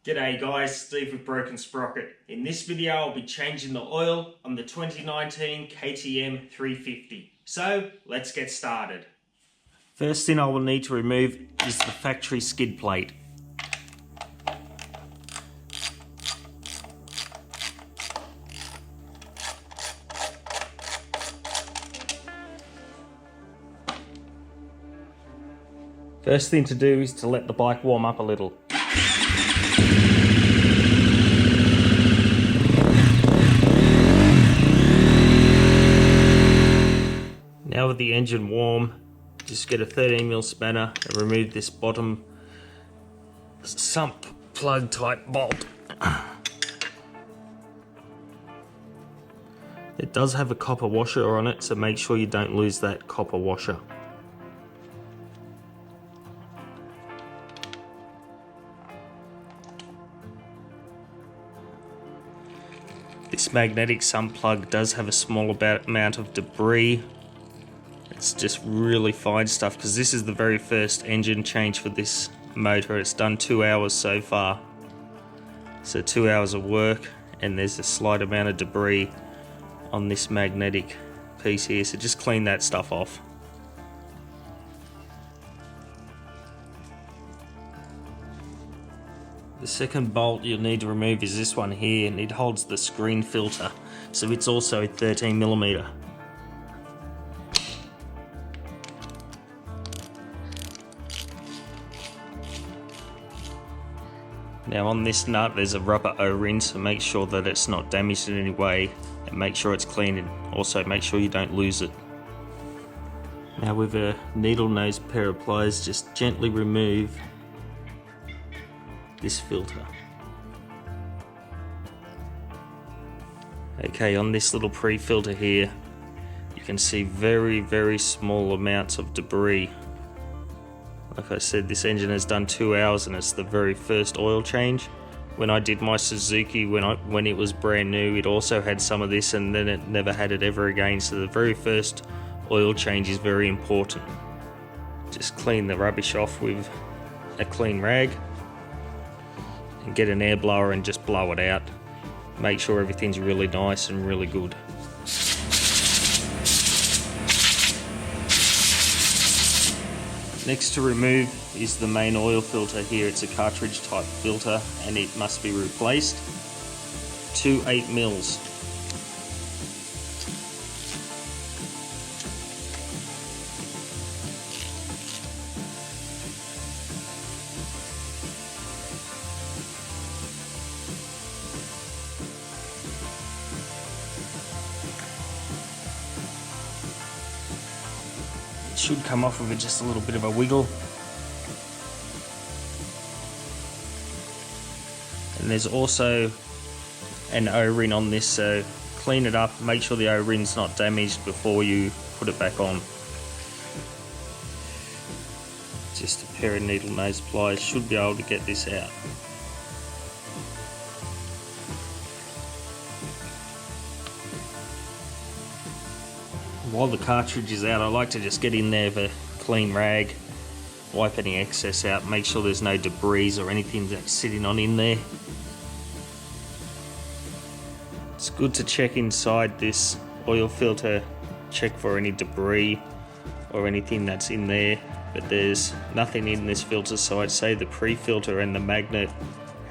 G'day guys, Steve with Broken Sprocket. In this video I'll be changing the oil on the 2019 KTM 350. So let's get started. First thing I will need to remove is the factory skid plate. First thing to do is to let the bike warm up a little. Now with the engine warm, just get a 13mm spanner and remove this bottom sump plug type bolt. It does have a copper washer on it, so make sure you don't lose that copper washer. This magnetic sump plug does have a small amount of debris. It's just really fine stuff because this is the very first engine change for this motor. It's done 2 hours so far. So 2 hours of work, and there's a slight amount of debris on this magnetic piece here. So just clean that stuff off. The second bolt you'll need to remove is this one here, and it holds the screen filter. So it's also 13mm. Now on this nut there's a rubber O-ring, so make sure that it's not damaged in any way and make sure it's clean, and also make sure you don't lose it. Now with a needle nose pair of pliers, just gently remove this filter. Okay, on this little pre-filter here you can see very small amounts of debris. Like I said, this engine has done 2 hours and it's the very first oil change. When I did my Suzuki, when it was brand new, it also had some of this, and then it never had it ever again. So the very first oil change is very important. Just clean the rubbish off with a clean rag and get an air blower and just blow it out. Make sure everything's really nice and really good. Next to remove is the main oil filter here. It's a cartridge type filter and it must be replaced to 8 mils. Should come off with just a little bit of a wiggle. And there's also an O-ring on this, so clean it up, make sure the O-ring's not damaged before you put it back on. Just a pair of needle nose pliers should be able to get this out. While the cartridge is out, I like to just get in there with a clean rag, wipe any excess out, make sure there's no debris or anything that's sitting on in there. It's good to check inside this oil filter, check for any debris or anything that's in there, but there's nothing in this filter, so I'd say the pre-filter and the magnet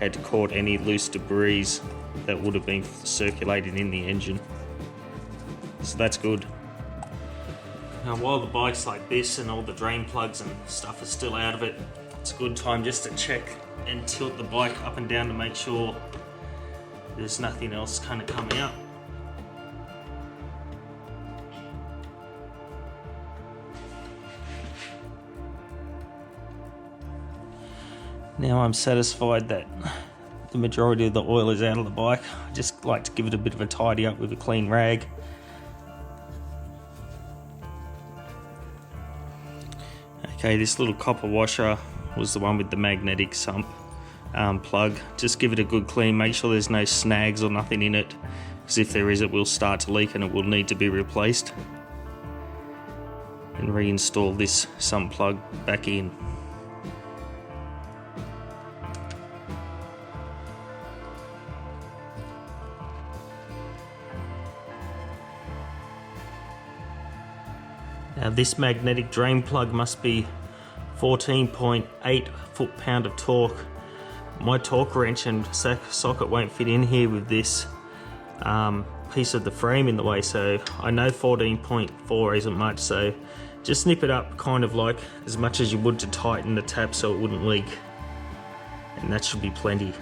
had caught any loose debris that would have been circulating in the engine. So that's good. Now while the bike's like this and all the drain plugs and stuff is still out of it, it's a good time just to check and tilt the bike up and down to make sure there's nothing else kind of coming out. Now I'm satisfied that the majority of the oil is out of the bike. I just like to give it a bit of a tidy up with a clean rag. Okay, this little copper washer was the one with the magnetic sump plug. Just give it a good clean, make sure there's no snags or nothing in it, because if there is, it will start to leak and it will need to be replaced. And reinstall this sump plug back in. Now this magnetic drain plug must be 14.8 foot-pound of torque. My torque wrench and socket won't fit in here with this piece of the frame in the way, so I know 14.4 isn't much, so just snip it up kind of like as much as you would to tighten the tap so it wouldn't leak, and that should be plenty.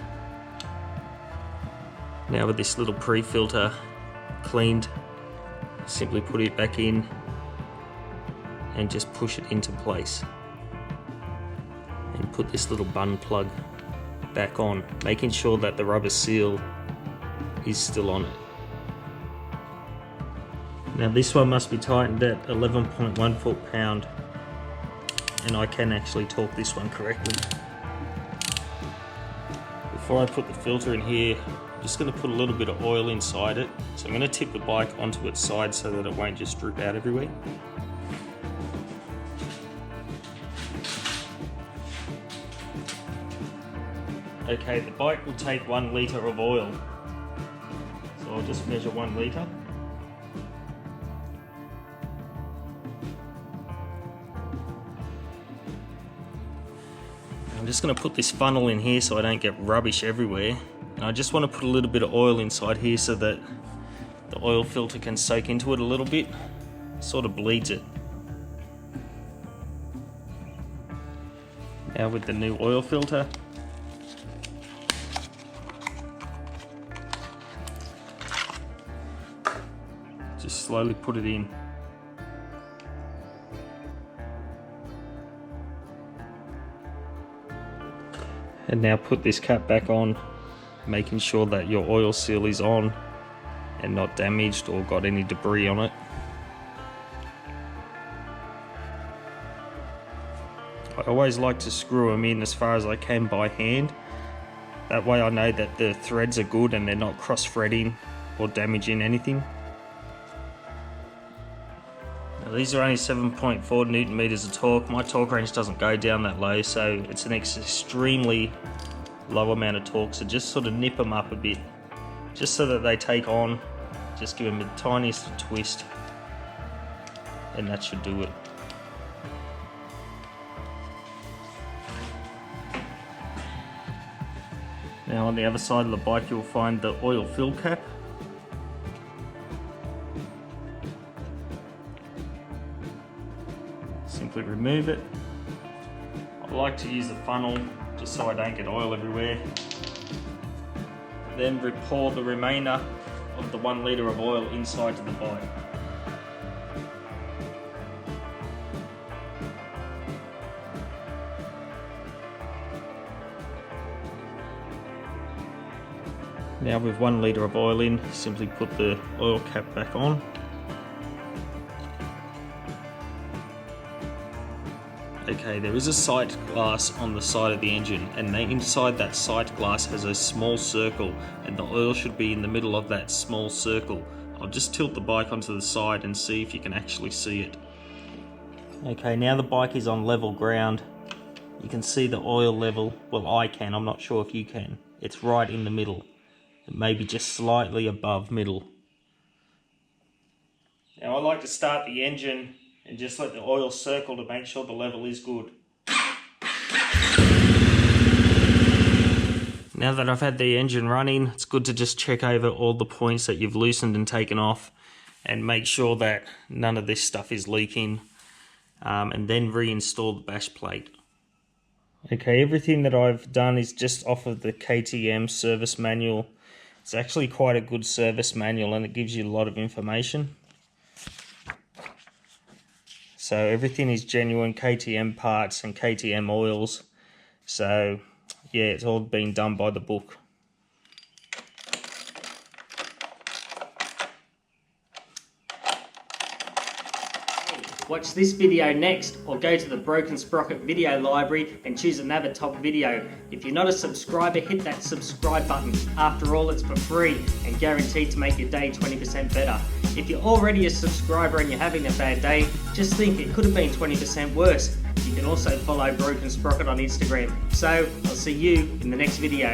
Now with this little pre-filter cleaned, simply put it back in and just push it into place, and put this little bun plug back on, making sure that the rubber seal is still on it. Now this one must be tightened at 11.1 foot-pound, and I can actually torque this one correctly. Before I put the filter in here, I'm just going to put a little bit of oil inside it. So I'm going to tip the bike onto its side so that it won't just drip out everywhere. Okay, the bike will take 1 litre of oil, so I'll just measure 1 litre. I'm just going to put this funnel in here so I don't get rubbish everywhere, and I just want to put a little bit of oil inside here so that the oil filter can soak into it a little bit, sort of bleeds it. Now with the new oil filter, just slowly put it in. And now put this cap back on, making sure that your oil seal is on and not damaged or got any debris on it. I always like to screw them in as far as I can by hand. That way I know that the threads are good and they're not cross-threading or damaging anything. Now these are only 7.4 Newton meters of torque. My torque wrench doesn't go down that low, so it's an extremely low amount of torque. So just sort of nip them up a bit, just so that they take on. Just give them the tiniest twist, and that should do it. Now on the other side of the bike you'll find the oil fill cap. Simply remove it. I like to use the funnel just so I don't get oil everywhere. Then pour the remainder of the 1 litre of oil inside to the bike. Now with 1 litre of oil in, simply put the oil cap back on. Okay, there is a sight glass on the side of the engine, and inside that sight glass has a small circle, and the oil should be in the middle of that small circle. I'll just tilt the bike onto the side and see if you can actually see it. Okay, now the bike is on level ground. You can see the oil level. Well, I can, I'm not sure if you can. It's right in the middle. It may be just slightly above middle. Now I like to start the engine and just let the oil circle to make sure the level is good. Now that I've had the engine running, it's good to just check over all the points that you've loosened and taken off and make sure that none of this stuff is leaking, and then reinstall the bash plate. Okay, everything that I've done is just off of the KTM service manual. It's actually quite a good service manual and it gives you a lot of information. So everything is genuine KTM parts and KTM oils. So yeah, it's all been done by the book. Watch this video next, or go to the Broken Sprocket video library and choose another top video. If you're not a subscriber, hit that subscribe button. After all, it's for free and guaranteed to make your day 20% better. If you're already a subscriber and you're having a bad day, just think it could have been 20% worse. You can also follow Broken Sprocket on Instagram. So, I'll see you in the next video.